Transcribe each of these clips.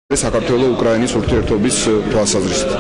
საქართველოს უკრაინის ურთიერთობის თვალსაზრისით.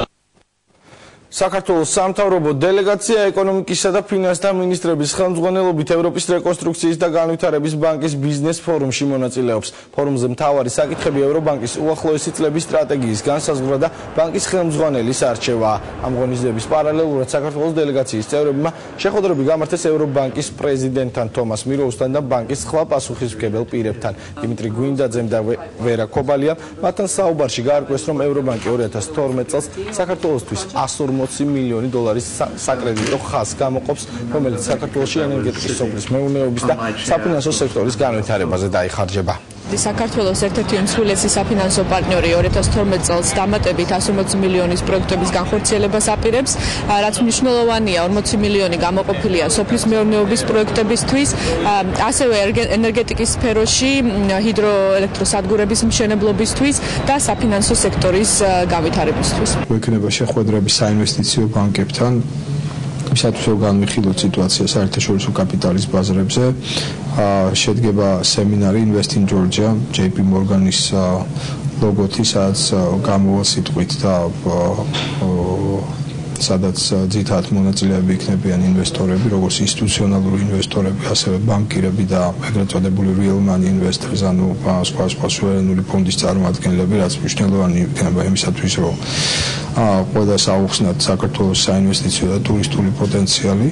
საქართველოს სამთავრობო დელეგაცია ეკონომიკისა და ფინანსთა მინისტრების ხელმძღვანელობით ევროპის რეკონსტრუქციის და განვითარების ბანკის ბიზნეს ფორუმში მონაწილეობს. ფორუმზე მთავარი საკითხები ევრობანკის უახლოესი წლების სტრატეგიის განსაზღვრა და ბანკის ხელმძღვანელის არჩევაა. ამ ღონისძიების პარალელურად საქართველოს დელეგაციის წევრებმა შეხვედრები გამართეს ევრობანკის პრეზიდენტთან თომას მიროუსთან და ბანკის სხვა პასუხისმგებელ პირებთან. დიმიტრი გვინდაძემ და ვერა ქობალიამ მათთან საუბარში გაარკვეს, რომ ევრობანკი 2012 წელს საქართველოსთვის 140 მილიონი დოლარის საკრედიტო ხაზს გამოყოფს, რომელიც საქართველოში ენერგეტიკის სოფლის მეურნეობის და საფინანსო სექტორის განვითარებაზე დაიხარჯება. საქართველოს ერთ-ერთი უმსხვილესი საფინანსო პარტნიორი 2012 წელს დამატებით 140 მილიონის პროექტების განხორციელებას აპირებს, რაც მნიშვნელოვანია. 40 მილიონი გამოყოფილია სოფლის მეურნეობის პროექტებისთვის, ასევე ენერგეტიკის სფეროში, ჰიდროელექტროსადგურების მშენებლობისთვის და საფინანსო სექტორის განვითარებისთვის. გვექნება შეხვედრები საინვესტიციო ბანკებთან, ისათვის რომ განვიხილოთ სიტუაცია საერთაშორისო კაპიტალის ბაზრებზე. შედგება სემინარი Invest in Georgia, JP Morgan-ის ლოგოთი, სადაც გამოვა სიტყვით და სადაც ძირითადად მონაწილეები იქნებიან ინვესტორები, როგორც ინსტიტუციონალური ინვესტორები, ასევე ბანკირები და ეგრეთ წოდებული real money investors, ანუ სხვა სუვერენული ფონდის წარმომადგენლები, რაც მნიშვნელოვანი იქნება იმისათვის, რომ ყველას აუხსნათ საქართველოს საინვესტიციო და ტურისტული პოტენციალი.